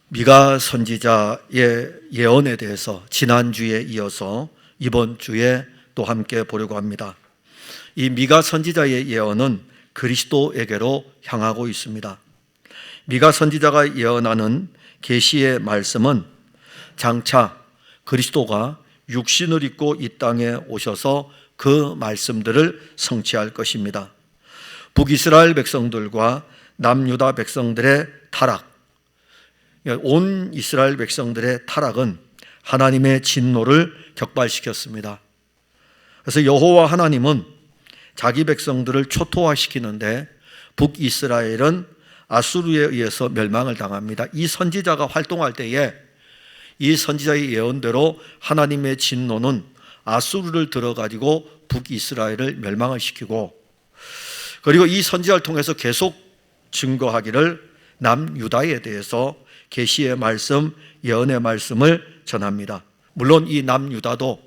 미가 선지자의 예언에 대해서 지난주에 이어서 이번 주에 또 함께 보려고 합니다. 이 미가 선지자의 예언은 그리스도에게로 향하고 있습니다. 미가 선지자가 예언하는 계시의 말씀은 장차 그리스도가 육신을 입고 이 땅에 오셔서 그 말씀들을 성취할 것입니다. 북이스라엘 백성들과 남유다 백성들의 타락, 온 이스라엘 백성들의 타락은 하나님의 진노를 격발시켰습니다. 그래서 여호와 하나님은 자기 백성들을 초토화시키는데 북이스라엘은 아수르에 의해서 멸망을 당합니다. 이 선지자가 활동할 때에 이 선지자의 예언대로 하나님의 진노는 아수르를 들어가지고 북이스라엘을 멸망을 시키고, 그리고 이 선지자를 통해서 계속 증거하기를 남유다에 대해서 계시의 말씀, 예언의 말씀을 전합니다. 물론 이 남유다도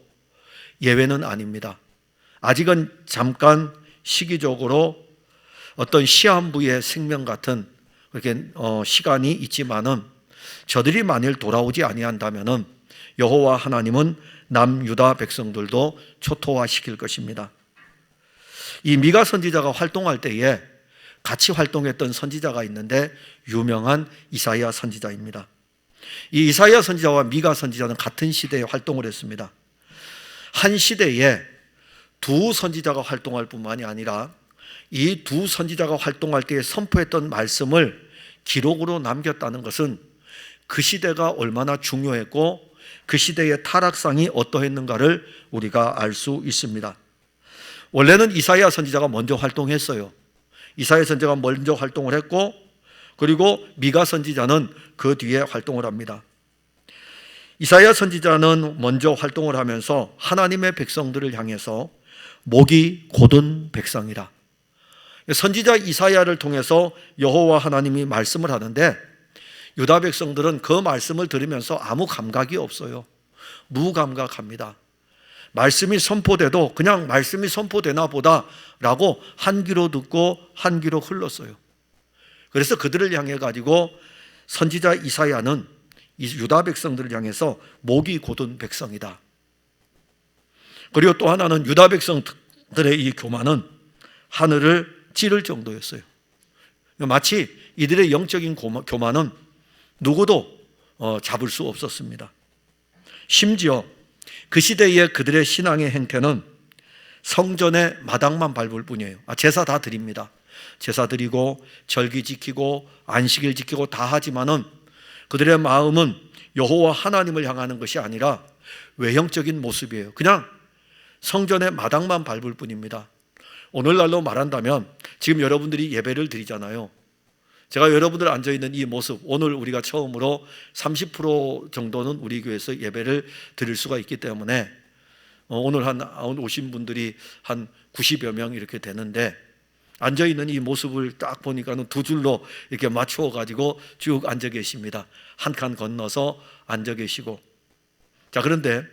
예외는 아닙니다. 아직은 잠깐 시기적으로 어떤 시한부의 생명 같은 그렇게 시간이 있지만은 저들이 만일 돌아오지 아니한다면은 여호와 하나님은 남유다 백성들도 초토화시킬 것입니다. 이 미가 선지자가 활동할 때에 같이 활동했던 선지자가 있는데 유명한 이사야 선지자입니다. 이 이사야 선지자와 미가 선지자는 같은 시대에 활동을 했습니다. 한 시대에 두 선지자가 활동할 뿐만이 아니라 이 두 선지자가 활동할 때에 선포했던 말씀을 기록으로 남겼다는 것은 그 시대가 얼마나 중요했고 그 시대의 타락상이 어떠했는가를 우리가 알 수 있습니다. 원래는 이사야 선지자가 먼저 활동했어요. 이사야 선지자가 먼저 활동을 했고, 그리고 미가 선지자는 그 뒤에 활동을 합니다. 이사야 선지자는 먼저 활동을 하면서 하나님의 백성들을 향해서 목이 곧은 백성이라, 선지자 이사야를 통해서 여호와 하나님이 말씀을 하는데 유다 백성들은 그 말씀을 들으면서 아무 감각이 없어요. 무감각합니다. 말씀이 선포돼도 그냥 말씀이 선포되나 보다 라고 한 귀로 듣고 한 귀로 흘렀어요. 그래서 그들을 향해 가지고 선지자 이사야는 유다 백성들을 향해서 목이 곧은 백성이다. 그리고 또 하나는 유다 백성들의 이 교만은 하늘을 찌를 정도였어요. 마치 이들의 영적인 교만은 누구도 잡을 수 없었습니다. 심지어 그 시대의 그들의 신앙의 행태는 성전의 마당만 밟을 뿐이에요. 제사 다 드립니다. 제사 드리고 절기 지키고 안식일 지키고 다 하지만은 그들의 마음은 여호와 하나님을 향하는 것이 아니라 외형적인 모습이에요. 그냥 성전의 마당만 밟을 뿐입니다. 오늘날로 말한다면 지금 여러분들이 예배를 드리잖아요. 제가 여러분들 앉아있는 이 모습, 오늘 우리가 처음으로 30% 정도는 우리 교회에서 예배를 드릴 수가 있기 때문에 오늘 오신 분들이 한 90여 명 이렇게 되는데, 앉아있는 이 모습을 딱 보니까는 두 줄로 이렇게 맞추어가지고 쭉 앉아 계십니다. 한 칸 건너서 앉아 계시고. 자, 그런데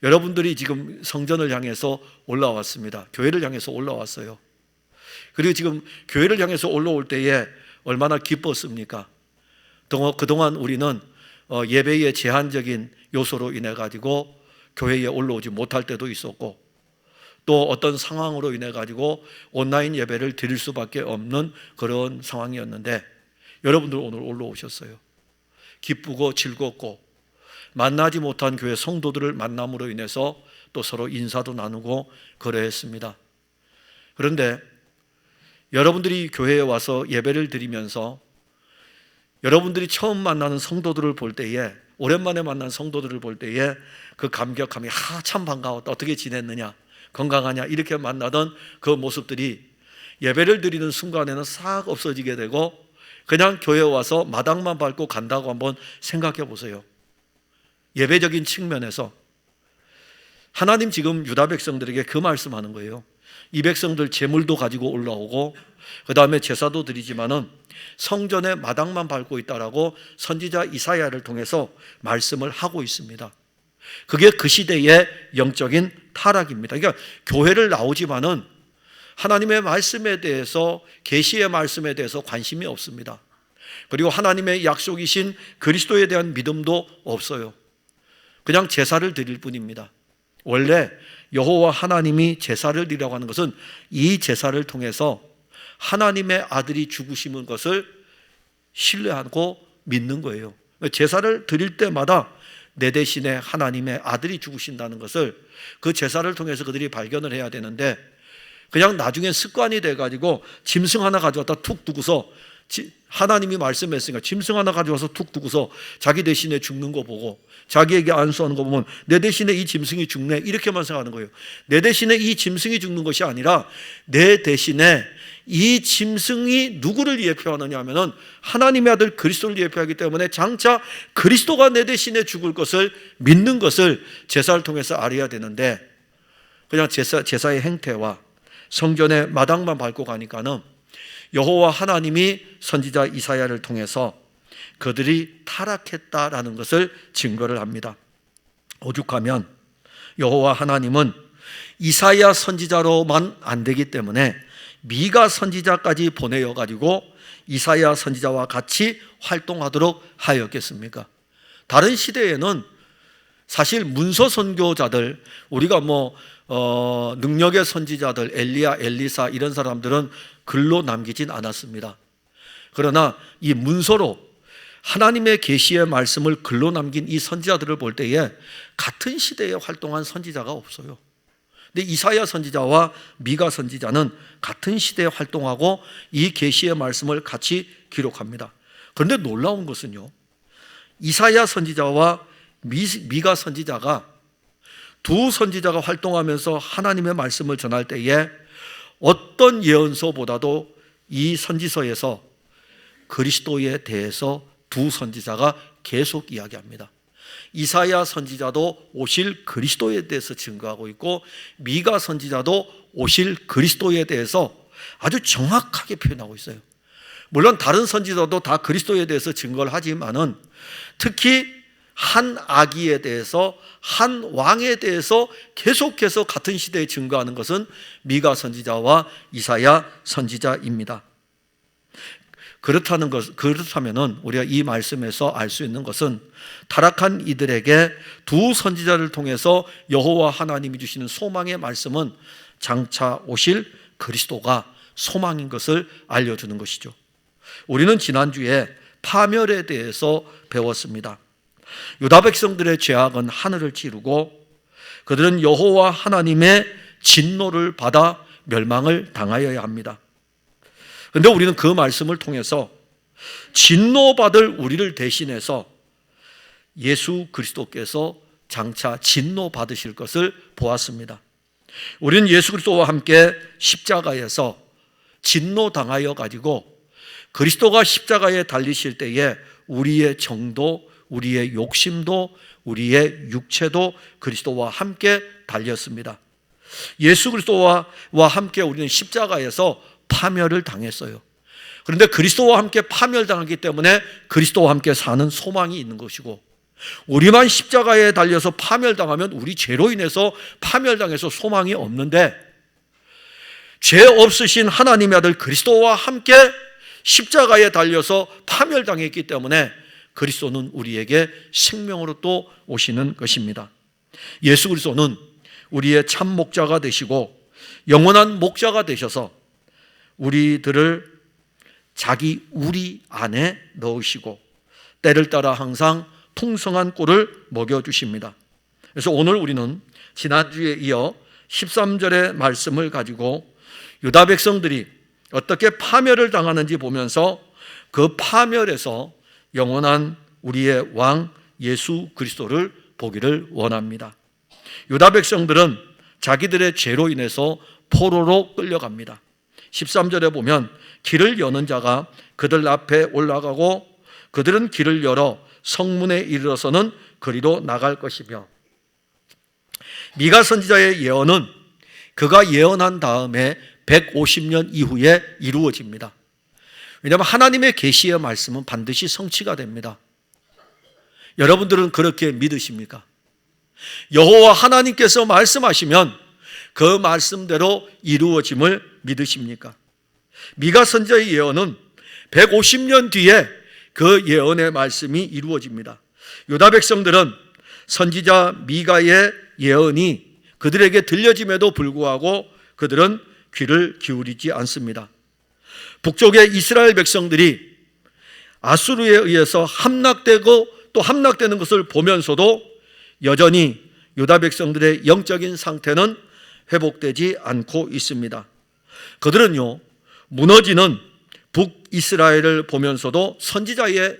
여러분들이 지금 성전을 향해서 올라왔습니다. 교회를 향해서 올라왔어요. 그리고 지금 교회를 향해서 올라올 때에 얼마나 기뻤습니까? 그동안 우리는 예배의 제한적인 요소로 인해 가지고 교회에 올라오지 못할 때도 있었고, 또 어떤 상황으로 인해 가지고 온라인 예배를 드릴 수밖에 없는 그런 상황이었는데 여러분들 오늘 올라오셨어요. 기쁘고 즐겁고 만나지 못한 교회 성도들을 만남으로 인해서 또 서로 인사도 나누고 그러했습니다. 그런데 여러분들이 교회에 와서 예배를 드리면서 여러분들이 처음 만나는 성도들을 볼 때에, 오랜만에 만난 성도들을 볼 때에 그 감격함이 참 반가웠다, 어떻게 지냈느냐, 건강하냐, 이렇게 만나던 그 모습들이 예배를 드리는 순간에는 싹 없어지게 되고 그냥 교회에 와서 마당만 밟고 간다고 한번 생각해 보세요. 예배적인 측면에서 하나님 지금 유다 백성들에게 그 말씀하는 거예요. 이 백성들 제물도 가지고 올라오고 그 다음에 제사도 드리지만은 성전의 마당만 밟고 있다라고 선지자 이사야를 통해서 말씀을 하고 있습니다. 그게 그 시대의 영적인 타락입니다. 그러니까 교회를 나오지만은 하나님의 말씀에 대해서, 계시의 말씀에 대해서 관심이 없습니다. 그리고 하나님의 약속이신 그리스도에 대한 믿음도 없어요. 그냥 제사를 드릴 뿐입니다. 원래 여호와 하나님이 제사를 드리라고 하는 것은 이 제사를 통해서 하나님의 아들이 죽으시는 것을 신뢰하고 믿는 거예요. 제사를 드릴 때마다 내 대신에 하나님의 아들이 죽으신다는 것을 그 제사를 통해서 그들이 발견을 해야 되는데, 그냥 나중에 습관이 돼가지고 짐승 하나 가져왔다 툭 두고서, 하나님이 말씀했으니까 짐승 하나 가져와서 툭 두고서 자기 대신에 죽는 거 보고, 자기에게 안수하는 거 보면 내 대신에 이 짐승이 죽네, 이렇게만 생각하는 거예요. 내 대신에 이 짐승이 죽는 것이 아니라 내 대신에 이 짐승이 누구를 예표하느냐 하면은 하나님의 아들 그리스도를 예표하기 때문에 장차 그리스도가 내 대신에 죽을 것을 믿는 것을 제사를 통해서 알아야 되는데, 그냥 제사의 행태와 성전의 마당만 밟고 가니까는 여호와 하나님이 선지자 이사야를 통해서 그들이 타락했다라는 것을 증거를 합니다. 오죽하면 여호와 하나님은 이사야 선지자로만 안 되기 때문에 미가 선지자까지 보내어 가지고 이사야 선지자와 같이 활동하도록 하였겠습니까? 다른 시대에는 사실 문서 선교자들, 우리가 능력의 선지자들, 엘리야, 엘리사 이런 사람들은 글로 남기진 않았습니다. 그러나 이 문서로 하나님의 계시의 말씀을 글로 남긴 이 선지자들을 볼 때에 같은 시대에 활동한 선지자가 없어요. 근데 이사야 선지자와 미가 선지자는 같은 시대에 활동하고 이 계시의 말씀을 같이 기록합니다. 그런데 놀라운 것은요, 이사야 선지자와 미가 선지자가, 두 선지자가 활동하면서 하나님의 말씀을 전할 때에 어떤 예언서보다도 이 선지서에서 그리스도에 대해서 두 선지자가 계속 이야기합니다. 이사야 선지자도 오실 그리스도에 대해서 증거하고 있고, 미가 선지자도 오실 그리스도에 대해서 아주 정확하게 표현하고 있어요. 물론 다른 선지자도 다 그리스도에 대해서 증거를 하지만은 특히 한 아기에 대해서, 한 왕에 대해서 계속해서 같은 시대에 증거하는 것은 미가 선지자와 이사야 선지자입니다. 그렇다면은 우리가 이 말씀에서 알 수 있는 것은 타락한 이들에게 두 선지자를 통해서 여호와 하나님이 주시는 소망의 말씀은 장차 오실 그리스도가 소망인 것을 알려주는 것이죠. 우리는 지난주에 파멸에 대해서 배웠습니다. 유다 백성들의 죄악은 하늘을 찌르고 그들은 여호와 하나님의 진노를 받아 멸망을 당하여야 합니다. 그런데 우리는 그 말씀을 통해서 진노받을 우리를 대신해서 예수 그리스도께서 장차 진노받으실 것을 보았습니다. 우리는 예수 그리스도와 함께 십자가에서 진노당하여 가지고 그리스도가 십자가에 달리실 때에 우리의 정도, 우리의 욕심도, 우리의 육체도 그리스도와 함께 달렸습니다. 예수 그리스도와 함께 우리는 십자가에서 파멸을 당했어요. 그런데 그리스도와 함께 파멸당하기 때문에 그리스도와 함께 사는 소망이 있는 것이고, 우리만 십자가에 달려서 파멸당하면 우리 죄로 인해서 파멸당해서 소망이 없는데, 죄 없으신 하나님의 아들 그리스도와 함께 십자가에 달려서 파멸당했기 때문에 그리스도는 우리에게 생명으로 또 오시는 것입니다. 예수 그리스도는 우리의 참 목자가 되시고 영원한 목자가 되셔서 우리들을 자기 우리 안에 넣으시고 때를 따라 항상 풍성한 꿀을 먹여주십니다. 그래서 오늘 우리는 지난주에 이어 13절의 말씀을 가지고 유다 백성들이 어떻게 파멸을 당하는지 보면서 그 파멸에서 영원한 우리의 왕 예수 그리스도를 보기를 원합니다. 유다 백성들은 자기들의 죄로 인해서 포로로 끌려갑니다. 13절에 보면 길을 여는 자가 그들 앞에 올라가고 그들은 길을 열어 성문에 이르러서는 그리로 나갈 것이며, 미가 선지자의 예언은 그가 예언한 다음에 150년 이후에 이루어집니다. 왜냐하면 하나님의 계시의 말씀은 반드시 성취가 됩니다. 여러분들은 그렇게 믿으십니까? 여호와 하나님께서 말씀하시면 그 말씀대로 이루어짐을 믿으십니까? 미가 선지자의 예언은 150년 뒤에 그 예언의 말씀이 이루어집니다. 유다 백성들은 선지자 미가의 예언이 그들에게 들려짐에도 불구하고 그들은 귀를 기울이지 않습니다. 북쪽의 이스라엘 백성들이 아수르에 의해서 함락되고 또 함락되는 것을 보면서도 여전히 유다 백성들의 영적인 상태는 회복되지 않고 있습니다. 그들은요, 무너지는 북이스라엘을 보면서도 선지자의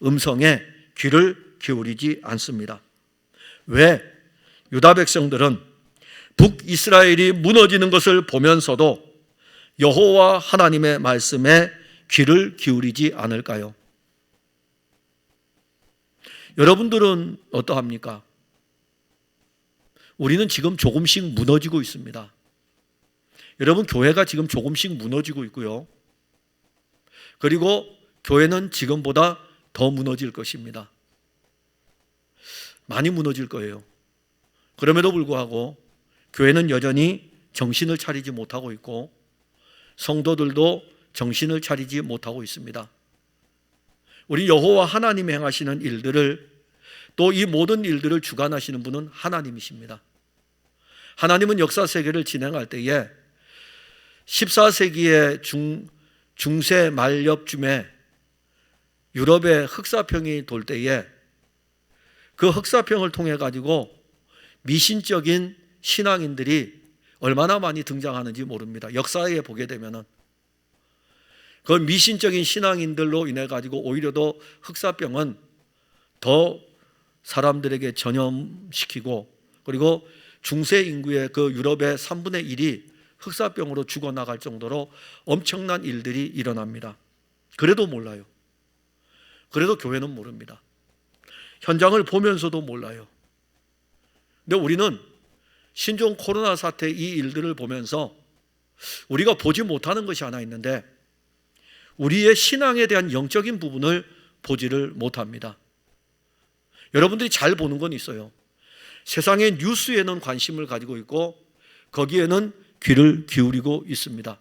음성에 귀를 기울이지 않습니다. 왜? 유다 백성들은 북이스라엘이 무너지는 것을 보면서도 여호와 하나님의 말씀에 귀를 기울이지 않을까요? 여러분들은 어떠합니까? 우리는 지금 조금씩 무너지고 있습니다. 여러분, 교회가 지금 조금씩 무너지고 있고요. 그리고 교회는 지금보다 더 무너질 것입니다. 많이 무너질 거예요. 그럼에도 불구하고 교회는 여전히 정신을 차리지 못하고 있고 성도들도 정신을 차리지 못하고 있습니다. 우리 여호와 하나님이 행하시는 일들을, 또 이 모든 일들을 주관하시는 분은 하나님이십니다. 하나님은 역사 세계를 진행할 때에 14세기의 중세 말엽쯤에 유럽에 흑사병이 돌 때에 그 흑사병을 통해 가지고 미신적인 신앙인들이 얼마나 많이 등장하는지 모릅니다. 역사에 보게 되면은 그 미신적인 신앙인들로 인해 가지고 오히려 더 흑사병은 더 사람들에게 전염시키고, 그리고 중세 인구의 그 유럽의 3분의 1이 흑사병으로 죽어나갈 정도로 엄청난 일들이 일어납니다. 그래도 몰라요. 그래도 교회는 모릅니다. 현장을 보면서도 몰라요. 근데 우리는 신종 코로나 사태 이 일들을 보면서 우리가 보지 못하는 것이 하나 있는데, 우리의 신앙에 대한 영적인 부분을 보지를 못합니다. 여러분들이 잘 보는 건 있어요. 세상의 뉴스에는 관심을 가지고 있고 거기에는 귀를 기울이고 있습니다.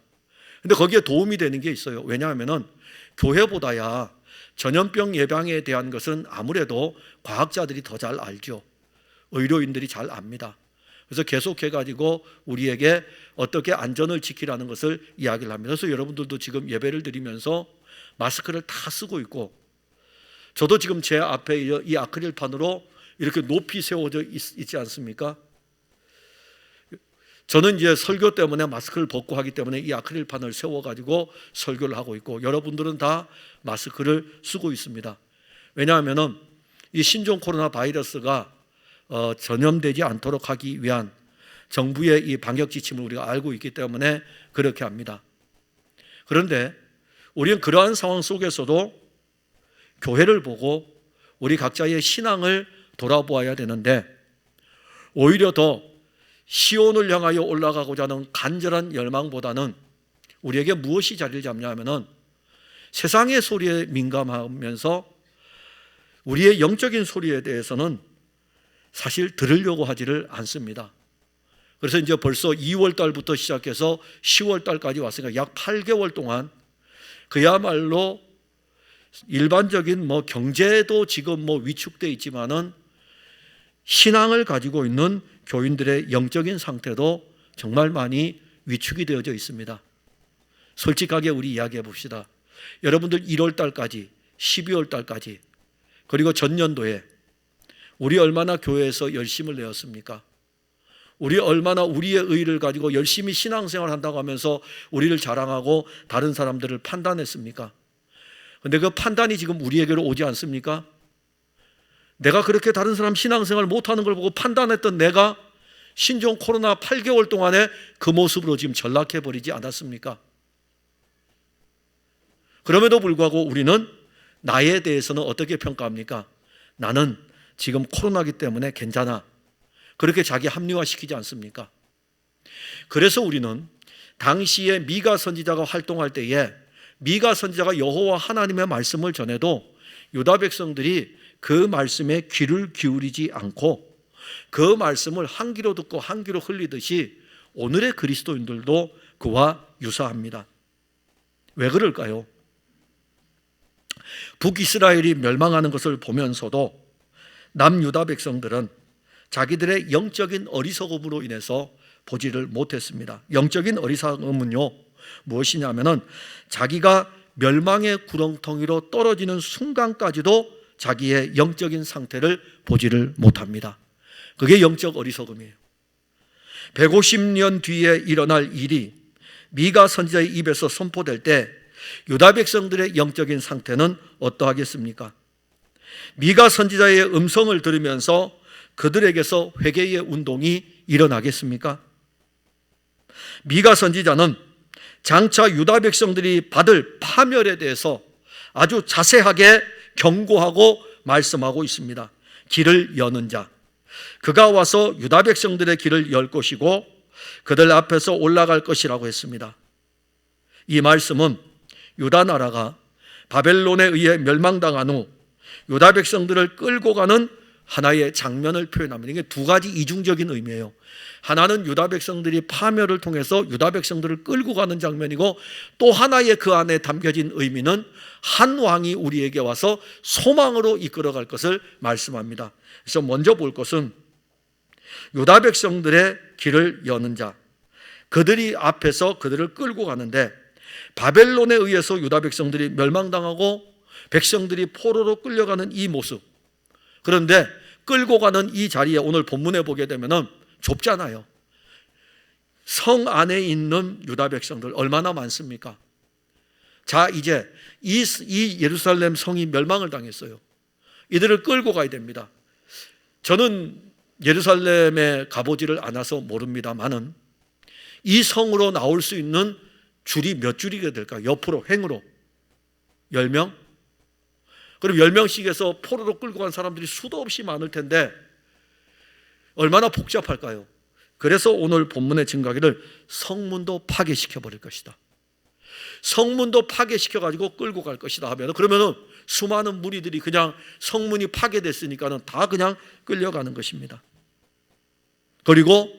근데 거기에 도움이 되는 게 있어요. 왜냐하면 교회보다야 전염병 예방에 대한 것은 아무래도 과학자들이 더 잘 알죠. 의료인들이 잘 압니다. 그래서 계속해가지고 우리에게 어떻게 안전을 지키라는 것을 이야기를 합니다. 그래서 여러분들도 지금 예배를 드리면서 마스크를 다 쓰고 있고, 저도 지금 제 앞에 이 아크릴판으로 이렇게 높이 세워져 있지 않습니까? 저는 이제 설교 때문에 마스크를 벗고 하기 때문에 이 아크릴판을 세워가지고 설교를 하고 있고, 여러분들은 다 마스크를 쓰고 있습니다. 왜냐하면 이 신종 코로나 바이러스가 전염되지 않도록 하기 위한 정부의 이 방역 지침을 우리가 알고 있기 때문에 그렇게 합니다. 그런데 우리는 그러한 상황 속에서도 교회를 보고 우리 각자의 신앙을 돌아보아야 되는데, 오히려 더 시온을 향하여 올라가고자 하는 간절한 열망보다는 우리에게 무엇이 자리를 잡냐 하면은 세상의 소리에 민감하면서 우리의 영적인 소리에 대해서는 사실 들으려고 하지를 않습니다. 그래서 이제 벌써 2월 달부터 시작해서 10월 달까지 왔으니까 약 8개월 동안 그야말로 일반적인 경제도 지금 위축되어 있지만은 신앙을 가지고 있는 교인들의 영적인 상태도 정말 많이 위축이 되어져 있습니다. 솔직하게 우리 이야기해 봅시다. 여러분들 1월 달까지, 12월 달까지, 그리고 전년도에 우리 얼마나 교회에서 열심을 내었습니까? 우리 얼마나 우리의 의의를 가지고 열심히 신앙생활 한다고 하면서 우리를 자랑하고 다른 사람들을 판단했습니까? 근데 그 판단이 지금 우리에게로 오지 않습니까? 내가 그렇게 다른 사람 신앙생활 못하는 걸 보고 판단했던 내가 신종 코로나 8개월 동안에 그 모습으로 지금 전락해버리지 않았습니까? 그럼에도 불구하고 우리는 나에 대해서는 어떻게 평가합니까? 나는 지금 코로나기 때문에 괜찮아. 그렇게 자기 합리화시키지 않습니까? 그래서 우리는 당시에 미가 선지자가 활동할 때에 미가 선지자가 여호와 하나님의 말씀을 전해도 유다 백성들이 그 말씀에 귀를 기울이지 않고 그 말씀을 한 귀로 듣고 한 귀로 흘리듯이 오늘의 그리스도인들도 그와 유사합니다. 왜 그럴까요? 북이스라엘이 멸망하는 것을 보면서도 남유다 백성들은 자기들의 영적인 어리석음으로 인해서 보지를 못했습니다. 영적인 어리석음은요, 무엇이냐면은 자기가 멸망의 구렁텅이로 떨어지는 순간까지도 자기의 영적인 상태를 보지를 못합니다. 그게 영적 어리석음이에요. 150년 뒤에 일어날 일이 미가 선지자의 입에서 선포될 때 유다 백성들의 영적인 상태는 어떠하겠습니까? 미가 선지자의 음성을 들으면서 그들에게서 회개의 운동이 일어나겠습니까? 미가 선지자는 장차 유다 백성들이 받을 파멸에 대해서 아주 자세하게 경고하고 말씀하고 있습니다. 길을 여는 자, 그가 와서 유다 백성들의 길을 열 것이고 그들 앞에서 올라갈 것이라고 했습니다. 이 말씀은 유다 나라가 바벨론에 의해 멸망당한 후 유다 백성들을 끌고 가는 하나의 장면을 표현합니다. 이게 두 가지 이중적인 의미예요. 하나는 유다 백성들이 파멸을 통해서 유다 백성들을 끌고 가는 장면이고, 또 하나의 그 안에 담겨진 의미는 한 왕이 우리에게 와서 소망으로 이끌어갈 것을 말씀합니다. 그래서 먼저 볼 것은 유다 백성들의 길을 여는 자, 그들이 앞에서 그들을 끌고 가는데, 바벨론에 의해서 유다 백성들이 멸망당하고 백성들이 포로로 끌려가는 이 모습, 그런데 끌고 가는 이 자리에 오늘 본문에 보게 되면은 좁잖아요. 성 안에 있는 유다 백성들 얼마나 많습니까? 자, 이제 이 예루살렘 성이 멸망을 당했어요. 이들을 끌고 가야 됩니다. 저는 예루살렘에 가보지를 않아서 모릅니다만은 이 성으로 나올 수 있는 줄이 몇 줄이게 될까요? 옆으로, 횡으로 10명? 그럼 10명씩에서 포로로 끌고 간 사람들이 수도 없이 많을 텐데 얼마나 복잡할까요? 그래서 오늘 본문의 증가기를 성문도 파괴시켜 버릴 것이다, 성문도 파괴시켜가지고 끌고 갈 것이다 하면, 그러면은 수많은 무리들이 그냥 성문이 파괴됐으니까는 다 그냥 끌려가는 것입니다. 그리고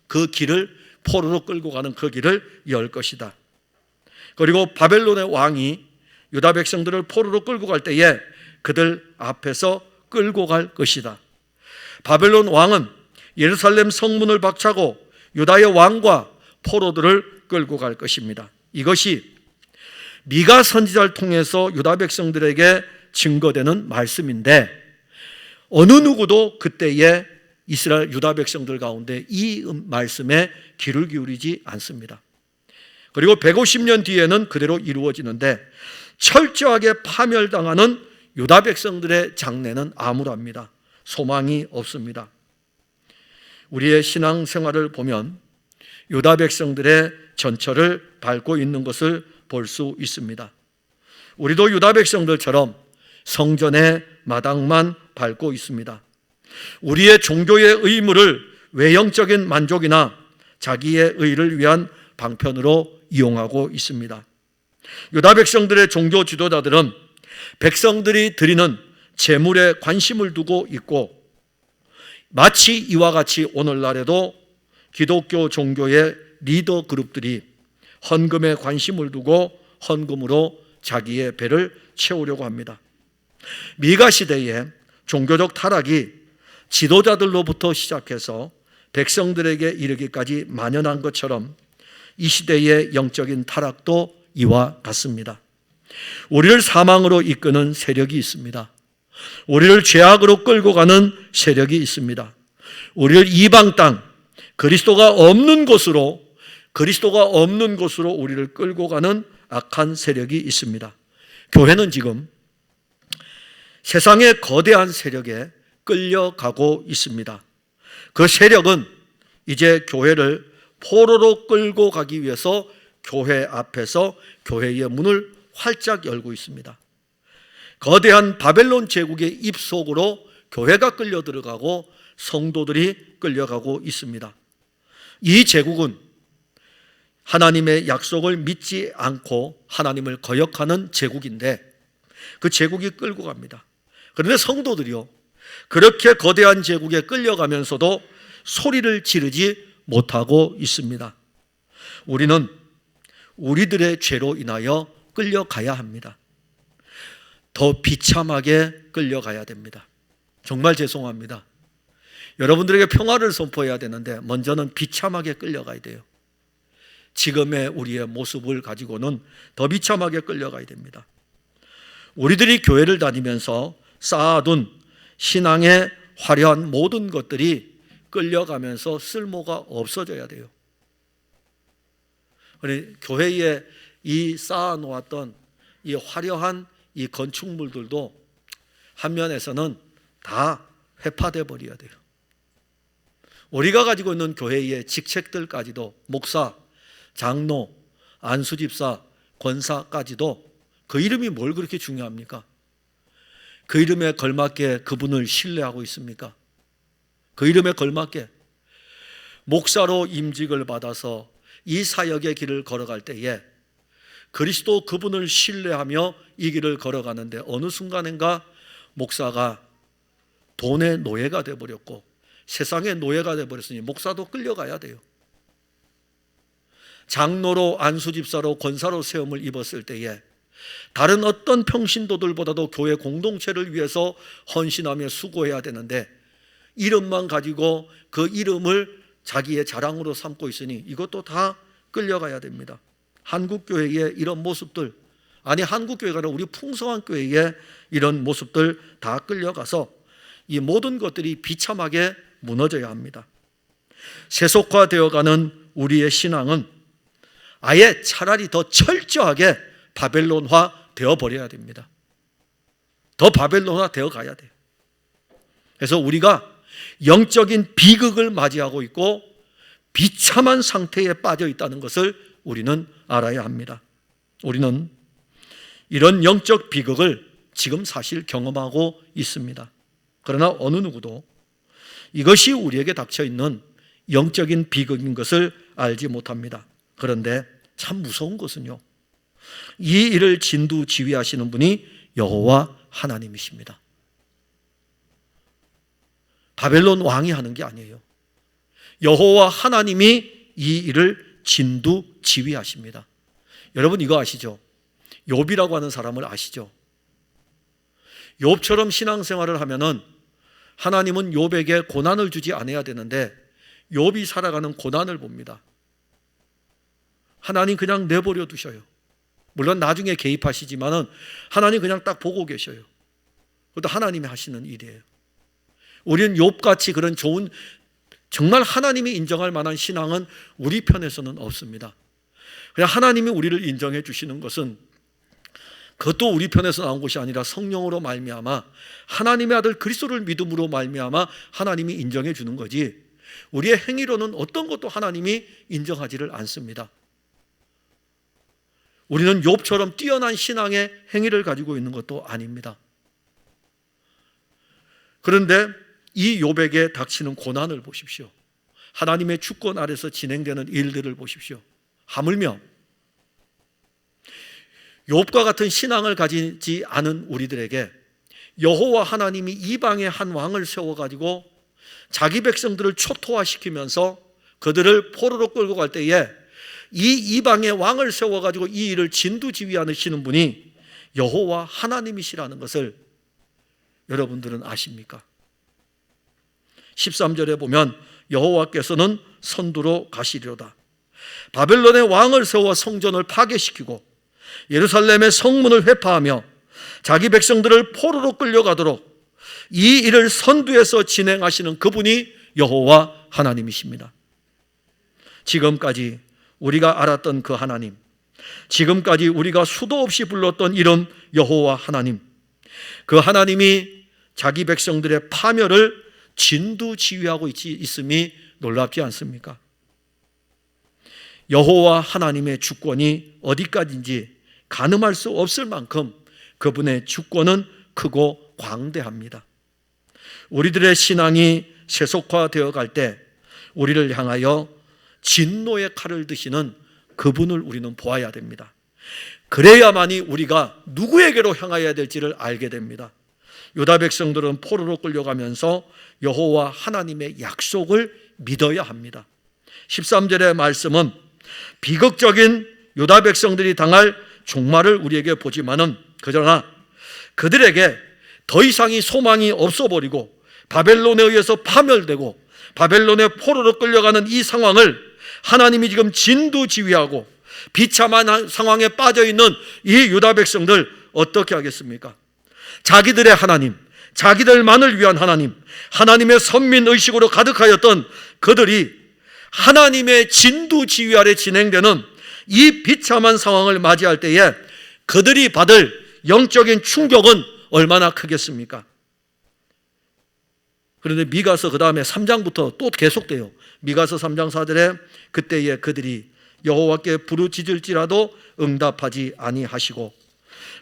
그 길을, 포로로 끌고 가는 그 길을 열 것이다. 그리고 바벨론의 왕이 유다 백성들을 포로로 끌고 갈 때에 그들 앞에서 끌고 갈 것이다. 바벨론 왕은 예루살렘 성문을 박차고 유다의 왕과 포로들을 끌고 갈 것입니다. 이것이 미가 선지자를 통해서 유다 백성들에게 증거되는 말씀인데, 어느 누구도 그때의 이스라엘 유다 백성들 가운데 이 말씀에 귀를 기울이지 않습니다. 그리고 150년 뒤에는 그대로 이루어지는데, 철저하게 파멸당하는 유다 백성들의 장래는 암울합니다. 소망이 없습니다. 우리의 신앙생활을 보면 유다 백성들의 전철을 밟고 있는 것을 볼 수 있습니다. 우리도 유다 백성들처럼 성전의 마당만 밟고 있습니다. 우리의 종교의 의무를 외형적인 만족이나 자기의 의를 위한 방편으로 이용하고 있습니다. 유다 백성들의 종교 지도자들은 백성들이 드리는 제물에 관심을 두고 있고, 마치 이와 같이 오늘날에도 기독교 종교의 리더 그룹들이 헌금에 관심을 두고 헌금으로 자기의 배를 채우려고 합니다. 미가 시대에 종교적 타락이 지도자들로부터 시작해서 백성들에게 이르기까지 만연한 것처럼 이 시대의 영적인 타락도 이와 같습니다. 우리를 사망으로 이끄는 세력이 있습니다. 우리를 죄악으로 끌고 가는 세력이 있습니다. 우리를 이방 땅, 그리스도가 없는 곳으로 우리를 끌고 가는 악한 세력이 있습니다. 교회는 지금 세상의 거대한 세력에 끌려가고 있습니다. 그 세력은 이제 교회를 포로로 끌고 가기 위해서 교회 앞에서 교회의 문을 활짝 열고 있습니다. 거대한 바벨론 제국의 입속으로 교회가 끌려 들어가고 성도들이 끌려가고 있습니다. 이 제국은 하나님의 약속을 믿지 않고 하나님을 거역하는 제국인데, 그 제국이 끌고 갑니다. 그런데 성도들이요, 그렇게 거대한 제국에 끌려가면서도 소리를 지르지 못하고 있습니다. 우리는 우리들의 죄로 인하여 끌려가야 합니다. 더 비참하게 끌려가야 됩니다. 정말 죄송합니다. 여러분들에게 평화를 선포해야 되는데 먼저는 비참하게 끌려가야 돼요. 지금의 우리의 모습을 가지고는 더 비참하게 끌려가야 됩니다. 우리들이 교회를 다니면서 쌓아둔 신앙의 화려한 모든 것들이 끌려가면서 쓸모가 없어져야 돼요. 교회에 이 쌓아놓았던 이 화려한 이 건축물들도 한 면에서는 다 회파돼 버려야 돼요. 우리가 가지고 있는 교회의 직책들까지도 목사, 장로, 안수집사, 권사까지도 그 이름이 뭘 그렇게 중요합니까? 그 이름에 걸맞게 그분을 신뢰하고 있습니까? 그 이름에 걸맞게 목사로 임직을 받아서 이 사역의 길을 걸어갈 때에 그리스도 그분을 신뢰하며 이 길을 걸어가는데 어느 순간인가 목사가 돈의 노예가 되어버렸고 세상의 노예가 되어버렸으니 목사도 끌려가야 돼요. 장로로 안수집사로 권사로 세움을 입었을 때에 다른 어떤 평신도들보다도 교회 공동체를 위해서 헌신하며 수고해야 되는데 이름만 가지고 그 이름을 자기의 자랑으로 삼고 있으니 이것도 다 끌려가야 됩니다. 한국교회의 이런 모습들, 아니 한국교회가 아니라 우리 풍성한 교회의 이런 모습들 다 끌려가서 이 모든 것들이 비참하게 무너져야 합니다. 세속화되어가는 우리의 신앙은 아예 차라리 더 철저하게 바벨론화 되어버려야 됩니다. 더 바벨론화 되어가야 돼요. 그래서 우리가 영적인 비극을 맞이하고 있고 비참한 상태에 빠져 있다는 것을 우리는 알아야 합니다. 우리는 이런 영적 비극을 지금 사실 경험하고 있습니다. 그러나 어느 누구도 이것이 우리에게 닥쳐 있는 영적인 비극인 것을 알지 못합니다. 그런데 참 무서운 것은요, 이 일을 진두지휘하시는 분이 여호와 하나님이십니다. 바벨론 왕이 하는 게 아니에요. 여호와 하나님이 이 일을 진두지휘하십니다. 여러분 이거 아시죠? 욥이라고 하는 사람을 아시죠? 욥처럼 신앙생활을 하면은 하나님은 욥에게 고난을 주지 않아야 되는데 욥이 살아가는 고난을 봅니다. 하나님 그냥 내버려 두셔요. 물론 나중에 개입하시지만은 하나님 그냥 딱 보고 계셔요. 그것도 하나님이 하시는 일이에요. 우리는 욥같이 그런 좋은, 정말 하나님이 인정할 만한 신앙은 우리 편에서는 없습니다. 그냥 하나님이 우리를 인정해 주시는 것은 그것도 우리 편에서 나온 것이 아니라 성령으로 말미암아 하나님의 아들 그리스도를 믿음으로 말미암아 하나님이 인정해 주는 거지, 우리의 행위로는 어떤 것도 하나님이 인정하지를 않습니다. 우리는 욥처럼 뛰어난 신앙의 행위를 가지고 있는 것도 아닙니다. 그런데 이 욥에게 닥치는 고난을 보십시오. 하나님의 주권 아래서 진행되는 일들을 보십시오. 하물며 욥과 같은 신앙을 가지지 않은 우리들에게 여호와 하나님이 이방의 한 왕을 세워가지고 자기 백성들을 초토화시키면서 그들을 포로로 끌고 갈 때에 이 이방의 왕을 세워가지고 이 일을 진두지휘하시는 분이 여호와 하나님이시라는 것을 여러분들은 아십니까? 13절에 보면 여호와께서는 선두로 가시리로다. 바벨론의 왕을 세워 성전을 파괴시키고 예루살렘의 성문을 회파하며 자기 백성들을 포로로 끌려가도록 이 일을 선두에서 진행하시는 그분이 여호와 하나님이십니다. 지금까지 우리가 알았던 그 하나님, 지금까지 우리가 수도 없이 불렀던 이름 여호와 하나님, 그 하나님이 자기 백성들의 파멸을 진두지휘하고 있음이 놀랍지 않습니까? 여호와 하나님의 주권이 어디까지인지 가늠할 수 없을 만큼 그분의 주권은 크고 광대합니다. 우리들의 신앙이 세속화되어 갈 때 우리를 향하여 진노의 칼을 드시는 그분을 우리는 보아야 됩니다. 그래야만이 우리가 누구에게로 향하여야 될지를 알게 됩니다. 유다 백성들은 포로로 끌려가면서 여호와 하나님의 약속을 믿어야 합니다. 13절의 말씀은 비극적인 유다 백성들이 당할 종말을 우리에게 보지만은, 그러나 그들에게 더 이상의 소망이 없어버리고 바벨론에 의해서 파멸되고 바벨론의 포로로 끌려가는 이 상황을 하나님이 지금 진두지휘하고 비참한 상황에 빠져있는 이 유다 백성들 어떻게 하겠습니까? 자기들의 하나님, 자기들만을 위한 하나님, 하나님의 선민의식으로 가득하였던 그들이 하나님의 진두지휘 아래 진행되는 이 비참한 상황을 맞이할 때에 그들이 받을 영적인 충격은 얼마나 크겠습니까? 그런데 미가서 그 다음에 3장부터 또 계속돼요. 미가서 3장 4절에 그때에 그들이 여호와께 부르짖을지라도 응답하지 아니하시고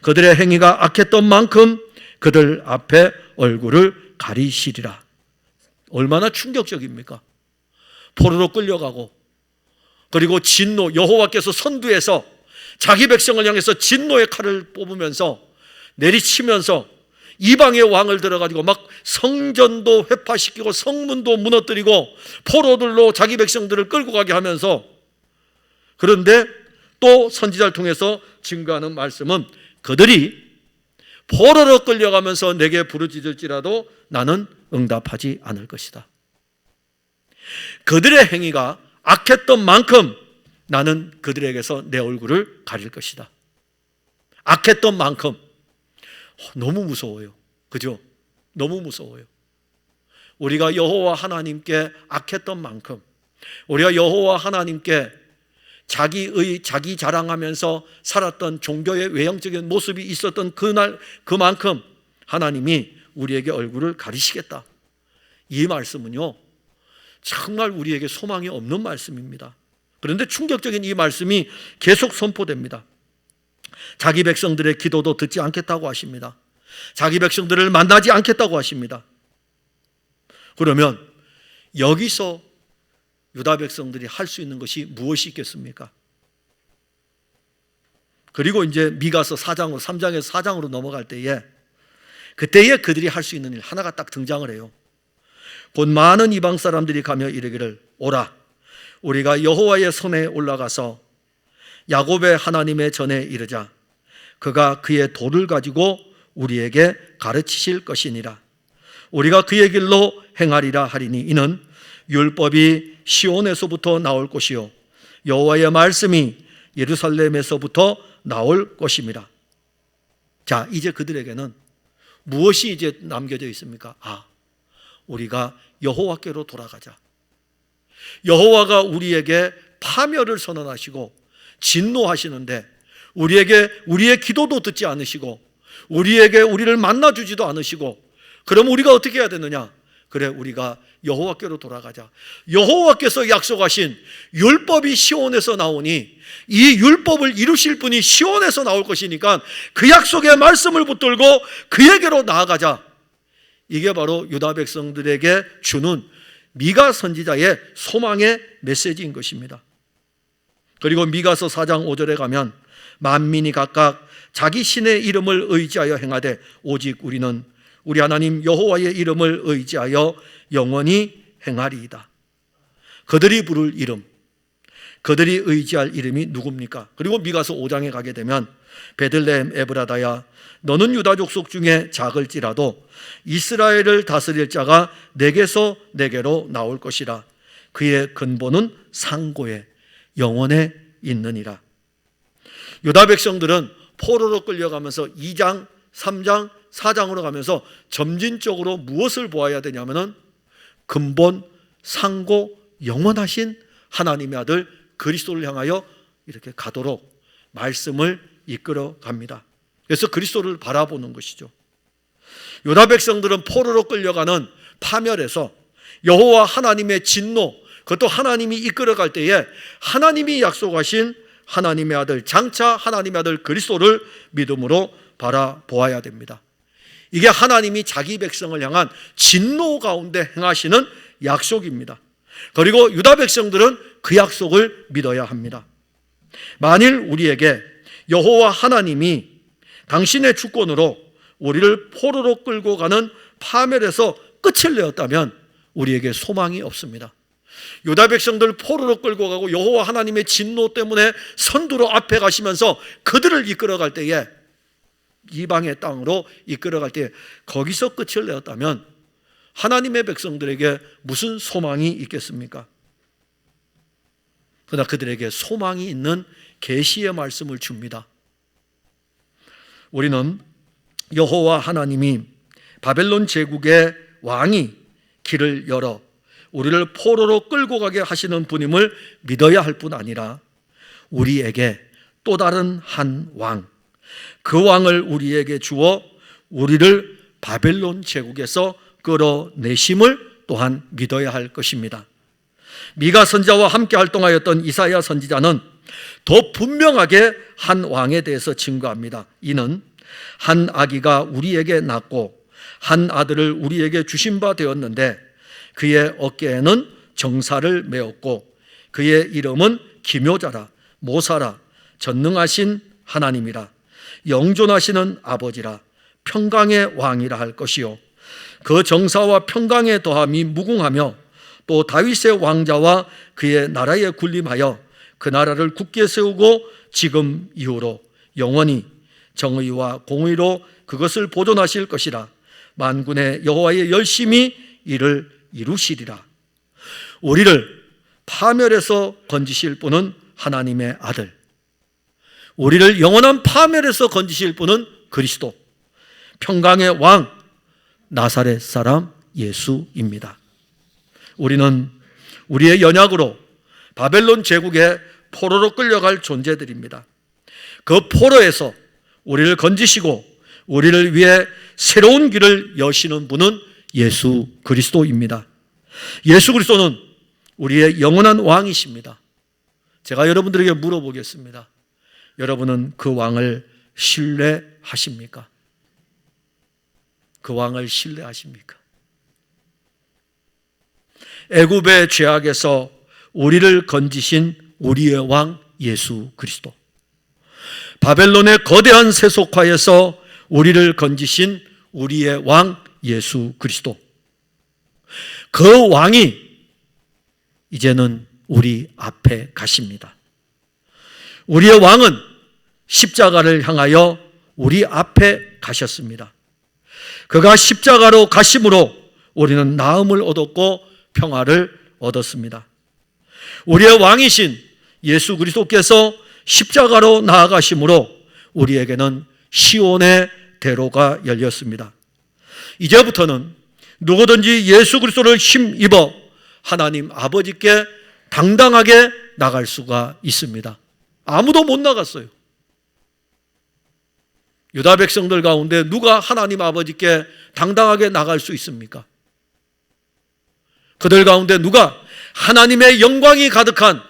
그들의 행위가 악했던 만큼 그들 앞에 얼굴을 가리시리라. 얼마나 충격적입니까? 포로로 끌려가고 그리고 진노, 여호와께서 선두에서 자기 백성을 향해서 진노의 칼을 뽑으면서 내리치면서 이방의 왕을 들어가지고 막 성전도 회파시키고 성문도 무너뜨리고 포로들로 자기 백성들을 끌고 가게 하면서, 그런데 또 선지자를 통해서 증거하는 말씀은 그들이 포로로 끌려가면서 내게 부르짖을지라도 나는 응답하지 않을 것이다. 그들의 행위가 악했던 만큼 나는 그들에게서 내 얼굴을 가릴 것이다. 악했던 만큼. 너무 무서워요. 그죠? 너무 무서워요. 우리가 여호와 하나님께 악했던 만큼, 우리가 여호와 하나님께 자기 자랑하면서 살았던 종교의 외형적인 모습이 있었던 그날 그만큼 하나님이 우리에게 얼굴을 가리시겠다. 이 말씀은요, 정말 우리에게 소망이 없는 말씀입니다. 그런데 충격적인 이 말씀이 계속 선포됩니다. 자기 백성들의 기도도 듣지 않겠다고 하십니다. 자기 백성들을 만나지 않겠다고 하십니다. 그러면 여기서 유다 백성들이 할 수 있는 것이 무엇이 있겠습니까? 그리고 이제 미가서 4장으로 3장에서 4장으로 넘어갈 때에 그때에 그들이 할 수 있는 일 하나가 딱 등장을 해요. 곧 많은 이방 사람들이 가며 이르기를 오라 우리가 여호와의 손에 올라가서 야곱의 하나님의 전에 이르자 그가 그의 도를 가지고 우리에게 가르치실 것이니라. 우리가 그의 길로 행하리라 하리니 이는 율법이 시온에서부터 나올 것이요 여호와의 말씀이 예루살렘에서부터 나올 것임이라. 자, 이제 그들에게는 무엇이 이제 남겨져 있습니까? 우리가 여호와께로 돌아가자. 여호와가 우리에게 파멸을 선언하시고 진노하시는데 우리의 기도도 듣지 않으시고 우리를 만나주지도 않으시고, 그럼 우리가 어떻게 해야 되느냐? 그래, 우리가 여호와께로 돌아가자. 여호와께서 약속하신 율법이 시온에서 나오니 이 율법을 이루실 분이 시온에서 나올 것이니까 그 약속의 말씀을 붙들고 그에게로 나아가자. 이게 바로 유다 백성들에게 주는 미가 선지자의 소망의 메시지인 것입니다. 그리고 미가서 4장 5절에 가면 만민이 각각 자기 신의 이름을 의지하여 행하되 오직 우리는 우리 하나님 여호와의 이름을 의지하여 영원히 행하리이다. 그들이 부를 이름, 그들이 의지할 이름이 누굽니까? 그리고 미가서 5장에 가게 되면 베들레헴 에브라다야 너는 유다 족속 중에 작을지라도 이스라엘을 다스릴 자가 내게서 내게로 나올 것이라. 그의 근본은 상고에 영원에 있느니라. 유다 백성들은 포로로 끌려가면서 2장, 3장, 4장으로 가면서 점진적으로 무엇을 보아야 되냐면은 근본, 상고, 영원하신 하나님의 아들 그리스도를 향하여 이렇게 가도록 말씀을 이끌어 갑니다. 그래서 그리스도를 바라보는 것이죠. 유다 백성들은 포로로 끌려가는 파멸에서 여호와 하나님의 진노, 그것도 하나님이 이끌어갈 때에 하나님이 약속하신 하나님의 아들, 장차 하나님의 아들 그리스도를 믿음으로 바라보아야 됩니다. 이게 하나님이 자기 백성을 향한 진노 가운데 행하시는 약속입니다. 그리고 유다 백성들은 그 약속을 믿어야 합니다. 만일 우리에게 여호와 하나님이 당신의 주권으로 우리를 포로로 끌고 가는 파멸에서 끝을 내었다면 우리에게 소망이 없습니다. 유다 백성들 포로로 끌고 가고 여호와 하나님의 진노 때문에 선두로 앞에 가시면서 그들을 이끌어갈 때에 이방의 땅으로 이끌어갈 때 거기서 끝을 내었다면 하나님의 백성들에게 무슨 소망이 있겠습니까? 그러나 그들에게 소망이 있는 계시의 말씀을 줍니다. 우리는 여호와 하나님이 바벨론 제국의 왕이 길을 열어 우리를 포로로 끌고 가게 하시는 분임을 믿어야 할 뿐 아니라 우리에게 또 다른 한 왕, 그 왕을 우리에게 주어 우리를 바벨론 제국에서 끌어내심을 또한 믿어야 할 것입니다. 미가 선지자와 함께 활동하였던 이사야 선지자는 더 분명하게 한 왕에 대해서 증거합니다. 이는 한 아기가 우리에게 낳고 한 아들을 우리에게 주신 바 되었는데 그의 어깨에는 정사를 메었고 그의 이름은 기묘자라, 모사라, 전능하신 하나님이라, 영존하시는 아버지라, 평강의 왕이라 할 것이요 그 정사와 평강의 더함이 무궁하며 또 다윗의 왕자와 그의 나라에 군림하여 그 나라를 굳게 세우고 지금 이후로 영원히 정의와 공의로 그것을 보존하실 것이라. 만군의 여호와의 열심히 이를 이루시리라. 우리를 파멸에서 건지실 분은 하나님의 아들, 우리를 영원한 파멸에서 건지실 분은 그리스도, 평강의 왕 나사렛 사람 예수입니다. 우리는 우리의 연약으로 바벨론 제국의 포로로 끌려갈 존재들입니다. 그 포로에서 우리를 건지시고 우리를 위해 새로운 길을 여시는 분은 예수 그리스도입니다. 예수 그리스도는 우리의 영원한 왕이십니다. 제가 여러분들에게 물어보겠습니다. 여러분은 그 왕을 신뢰하십니까? 그 왕을 신뢰하십니까? 애굽의 죄악에서 우리를 건지신 우리의 왕 예수 그리스도, 바벨론의 거대한 세속화에서 우리를 건지신 우리의 왕 예수 그리스도, 그 왕이 이제는 우리 앞에 가십니다. 우리의 왕은 십자가를 향하여 우리 앞에 가셨습니다. 그가 십자가로 가심으로 우리는 나음을 얻었고 평화를 얻었습니다. 우리의 왕이신 예수 그리스도께서 십자가로 나아가심으로 우리에게는 시온의 대로가 열렸습니다. 이제부터는 누구든지 예수 그리스도를 힘입어 하나님 아버지께 당당하게 나갈 수가 있습니다. 아무도 못 나갔어요. 유다 백성들 가운데 누가 하나님 아버지께 당당하게 나갈 수 있습니까? 그들 가운데 누가 하나님의 영광이 가득한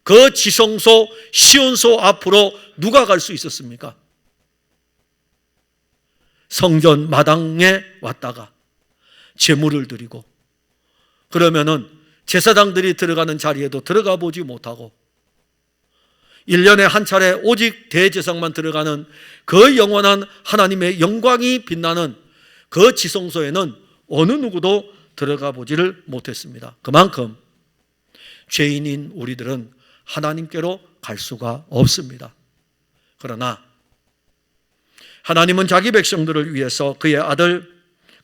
그 지성소 시온소 앞으로 누가 갈 수 있었습니까? 성전 마당에 왔다가 제물을 드리고 그러면은 제사장들이 들어가는 자리에도 들어가 보지 못하고 1년에 한 차례 오직 대제사장만 들어가는 그 영원한 하나님의 영광이 빛나는 그 지성소에는 어느 누구도 들어가 보지를 못했습니다. 그만큼 죄인인 우리들은 하나님께로 갈 수가 없습니다. 그러나 하나님은 자기 백성들을 위해서 그의 아들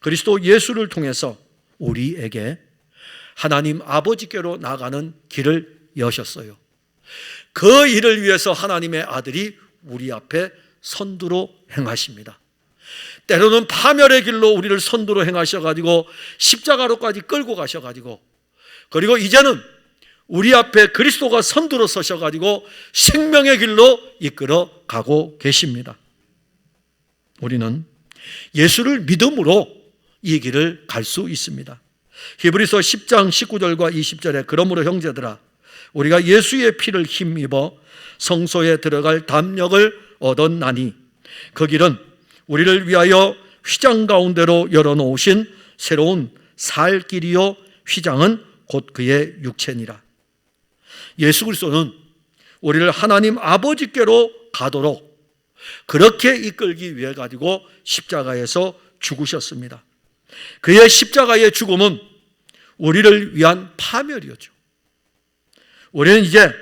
그리스도 예수를 통해서 우리에게 하나님 아버지께로 나가는 길을 여셨어요. 그 일을 위해서 하나님의 아들이 우리 앞에 선두로 행하십니다. 때로는 파멸의 길로 우리를 선두로 행하셔가지고 십자가로까지 끌고 가셔가지고, 그리고 이제는 우리 앞에 그리스도가 선두로 서셔가지고 생명의 길로 이끌어 가고 계십니다. 우리는 예수를 믿음으로 이 길을 갈 수 있습니다. 히브리서 10장 19절과 20절에 그러므로 형제들아 우리가 예수의 피를 힘입어 성소에 들어갈 담력을 얻었나니 그 길은 우리를 위하여 휘장 가운데로 열어놓으신 새로운 살 길이요 휘장은 곧 그의 육체니라. 예수 그리스도는 우리를 하나님 아버지께로 가도록 그렇게 이끌기 위해 가지고 십자가에서 죽으셨습니다. 그의 십자가의 죽음은 우리를 위한 파멸이었죠. 우리는 이제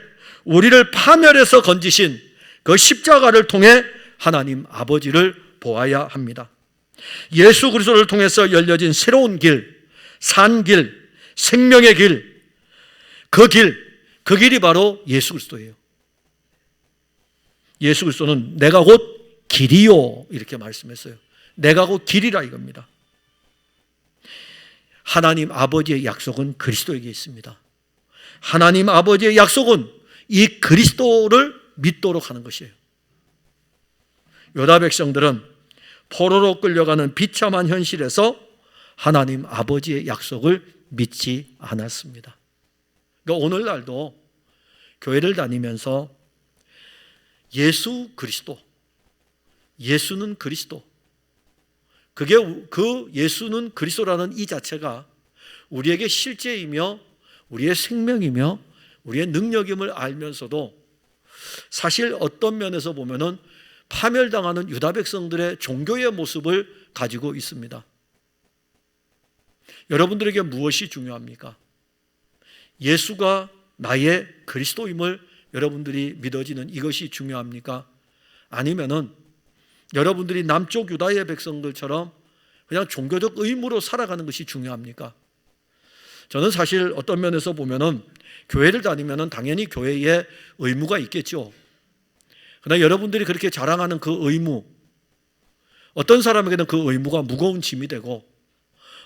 우리를 파멸에서 건지신 그 십자가를 통해 하나님 아버지를 보아야 합니다. 예수 그리스도를 통해서 열려진 새로운 길, 산 길, 생명의 길, 그 길이 바로 예수 그리스도예요. 예수 그리스도는 내가 곧 길이요 이렇게 말씀했어요. 내가 곧 길이라 이겁니다. 하나님 아버지의 약속은 그리스도에게 있습니다. 하나님 아버지의 약속은 이 그리스도를 믿도록 하는 것이에요. 유다 백성들은 포로로 끌려가는 비참한 현실에서 하나님 아버지의 약속을 믿지 않았습니다. 그러니까 오늘날도 교회를 다니면서 예수 그리스도, 예수는 그리스도, 그게 그 예수는 그리스도라는 이 자체가 우리에게 실제이며 우리의 생명이며 우리의 능력임을 알면서도 사실 어떤 면에서 보면은 파멸당하는 유다 백성들의 종교의 모습을 가지고 있습니다. 여러분들에게 무엇이 중요합니까? 예수가 나의 그리스도임을 여러분들이 믿어지는 이것이 중요합니까? 아니면은 여러분들이 남쪽 유다의 백성들처럼 그냥 종교적 의무로 살아가는 것이 중요합니까? 저는 사실 어떤 면에서 보면은 교회를 다니면은 당연히 교회에 의무가 있겠죠. 그러나 여러분들이 그렇게 자랑하는 그 의무, 어떤 사람에게는 그 의무가 무거운 짐이 되고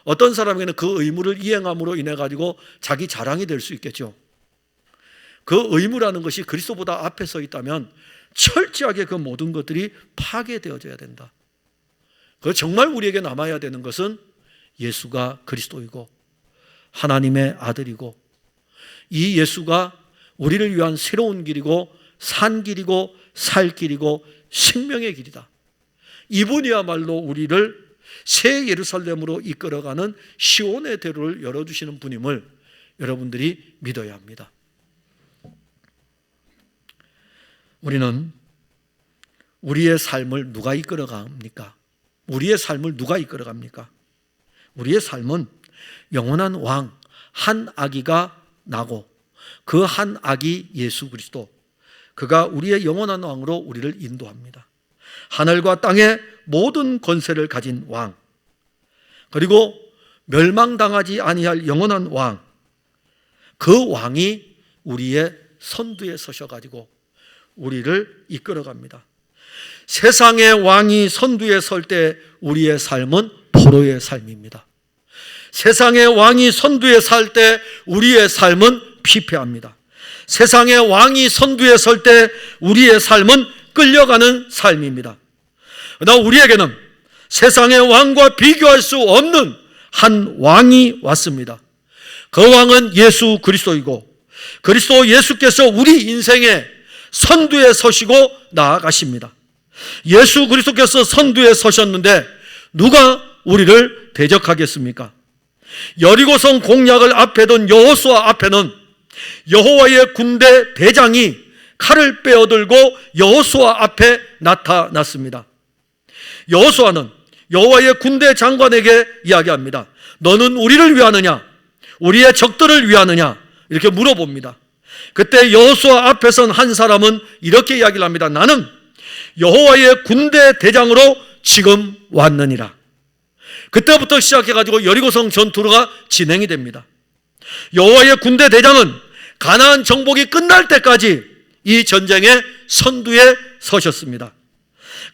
어떤 사람에게는 그 의무를 이행함으로 인해 가지고 자기 자랑이 될 수 있겠죠. 그 의무라는 것이 그리스도보다 앞에 서 있다면 철저하게 그 모든 것들이 파괴되어져야 된다. 그 정말 우리에게 남아야 되는 것은 예수가 그리스도이고 하나님의 아들이고 이 예수가 우리를 위한 새로운 길이고 산 길이고 살 길이고 생명의 길이다. 이분이야말로 우리를 새 예루살렘으로 이끌어가는 시온의 대로를 열어주시는 분임을 여러분들이 믿어야 합니다. 우리는 우리의 삶을 누가 이끌어갑니까? 우리의 삶을 누가 이끌어갑니까? 우리의 삶은 영원한 왕 한 아기가 나고 그 한 아기 예수 그리스도, 그가 우리의 영원한 왕으로 우리를 인도합니다. 하늘과 땅의 모든 권세를 가진 왕, 그리고 멸망당하지 아니할 영원한 왕, 그 왕이 우리의 선두에 서셔가지고 우리를 이끌어갑니다. 세상의 왕이 선두에 설 때 우리의 삶은 포로의 삶입니다. 세상의 왕이 선두에 설 때 우리의 삶은 피폐합니다. 세상의 왕이 선두에 설 때 우리의 삶은 끌려가는 삶입니다. 그러나 우리에게는 세상의 왕과 비교할 수 없는 한 왕이 왔습니다. 그 왕은 예수 그리스도이고 그리스도 예수께서 우리 인생의 선두에 서시고 나아가십니다. 예수 그리스도께서 선두에 서셨는데 누가 우리를 대적하겠습니까? 여리고성 공략을 앞에 둔 여호수아 앞에는 여호와의 군대 대장이 칼을 빼어들고 여호수아 앞에 나타났습니다. 여호수아는 여호와의 군대 장관에게 이야기합니다. 너는 우리를 위하느냐? 우리의 적들을 위하느냐? 이렇게 물어봅니다. 그때 여호수아 앞에 선 한 사람은 이렇게 이야기를 합니다. 나는 여호와의 군대 대장으로 지금 왔느니라. 그때부터 시작해가지고 여리고성 전투가 진행이 됩니다. 여호와의 군대 대장은 가나안 정복이 끝날 때까지 이 전쟁의 선두에 서셨습니다.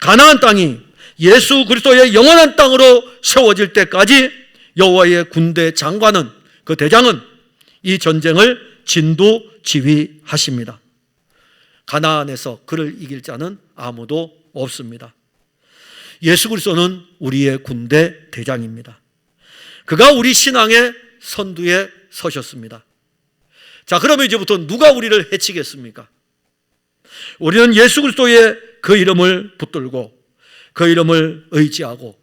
가나안 땅이 예수 그리스도의 영원한 땅으로 세워질 때까지 여호와의 군대 장관은, 그 대장은 이 전쟁을 진두 지휘하십니다. 가나안에서 그를 이길 자는 아무도 없습니다. 예수 그리스도는 우리의 군대 대장입니다. 그가 우리 신앙의 선두에 서셨습니다. 자, 그러면 이제부터 누가 우리를 해치겠습니까? 우리는 예수 그리스도의 그 이름을 붙들고 그 이름을 의지하고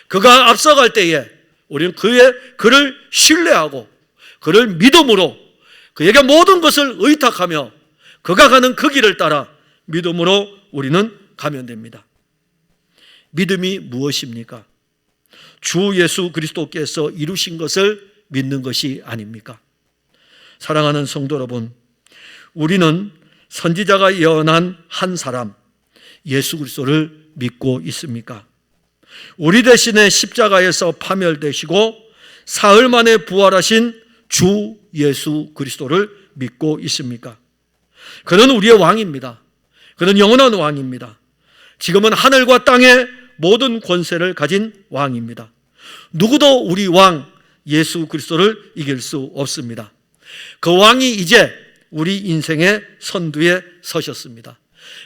그가 앞서갈 때에 우리는 그를 신뢰하고 그를 믿음으로 그에게 모든 것을 의탁하며 그가 가는 그 길을 따라 믿음으로 우리는 가면 됩니다. 믿음이 무엇입니까? 주 예수 그리스도께서 이루신 것을 믿는 것이 아닙니까? 사랑하는 성도 여러분, 우리는 선지자가 예언한 한 사람 예수 그리스도를 믿고 있습니까? 우리 대신에 십자가에서 파멸되시고 사흘 만에 부활하신 주 예수 그리스도를 믿고 있습니까? 그는 우리의 왕입니다. 그는 영원한 왕입니다. 지금은 하늘과 땅의 모든 권세를 가진 왕입니다. 누구도 우리 왕 예수 그리스도를 이길 수 없습니다. 그 왕이 이제 우리 인생의 선두에 서셨습니다.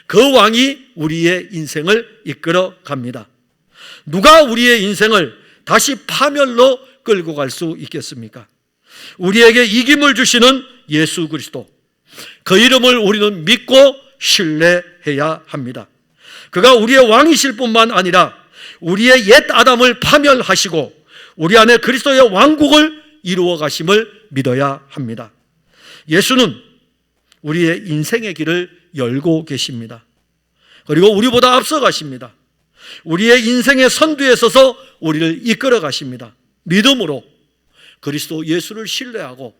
그 왕이 우리의 인생을 이끌어 갑니다. 누가 우리의 인생을 다시 파멸로 끌고 갈 수 있겠습니까? 우리에게 이김을 주시는 예수 그리스도, 그 이름을 우리는 믿고 신뢰해야 합니다. 그가 우리의 왕이실 뿐만 아니라 우리의 옛 아담을 파멸하시고 우리 안에 그리스도의 왕국을 이루어 가심을 믿어야 합니다. 예수는 우리의 인생의 길을 열고 계십니다. 그리고 우리보다 앞서 가십니다. 우리의 인생의 선두에 서서 우리를 이끌어 가십니다. 믿음으로 그리스도 예수를 신뢰하고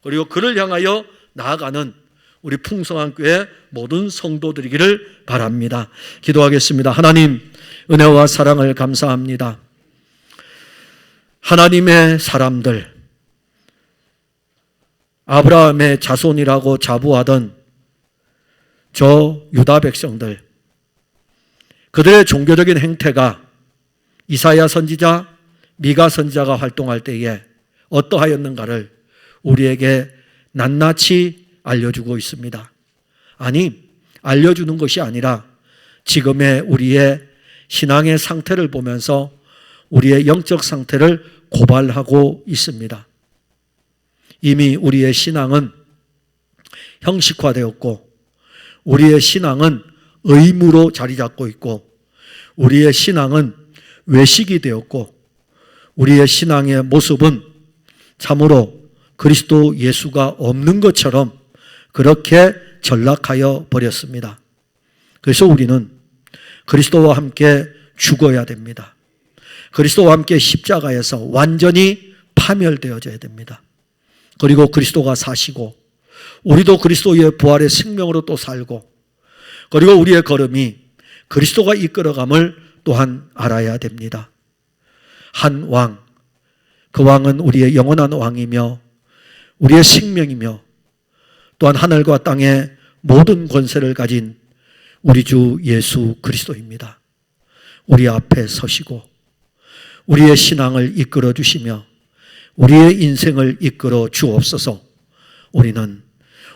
그리고 그를 향하여 나아가는 우리 풍성한 교회 모든 성도들이기를 바랍니다. 기도하겠습니다. 하나님, 은혜와 사랑을 감사합니다. 하나님의 사람들, 아브라함의 자손이라고 자부하던 저 유다 백성들, 그들의 종교적인 행태가 이사야 선지자, 미가 선지자가 활동할 때에 어떠하였는가를 우리에게 낱낱이 알려주고 있습니다. 아니, 알려주는 것이 아니라 지금의 우리의 신앙의 상태를 보면서 우리의 영적 상태를 고발하고 있습니다. 이미 우리의 신앙은 형식화되었고 우리의 신앙은 의무로 자리 잡고 있고 우리의 신앙은 외식이 되었고 우리의 신앙의 모습은 참으로 그리스도 예수가 없는 것처럼 그렇게 전락하여 버렸습니다. 그래서 우리는 그리스도와 함께 죽어야 됩니다. 그리스도와 함께 십자가에서 완전히 파멸되어져야 됩니다. 그리고 그리스도가 사시고 우리도 그리스도의 부활의 생명으로 또 살고 그리고 우리의 걸음이 그리스도가 이끌어감을 또한 알아야 됩니다. 한 왕, 그 왕은 우리의 영원한 왕이며 우리의 생명이며 또한 하늘과 땅의 모든 권세를 가진 우리 주 예수 그리스도입니다. 우리 앞에 서시고 우리의 신앙을 이끌어 주시며 우리의 인생을 이끌어 주옵소서. 우리는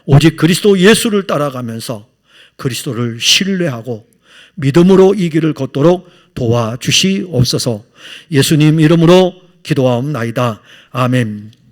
오직 그리스도 예수를 따라가면서 그리스도를 신뢰하고 믿음으로 이 길을 걷도록 도와주시옵소서. 예수님 이름으로 기도하옵나이다. 아멘.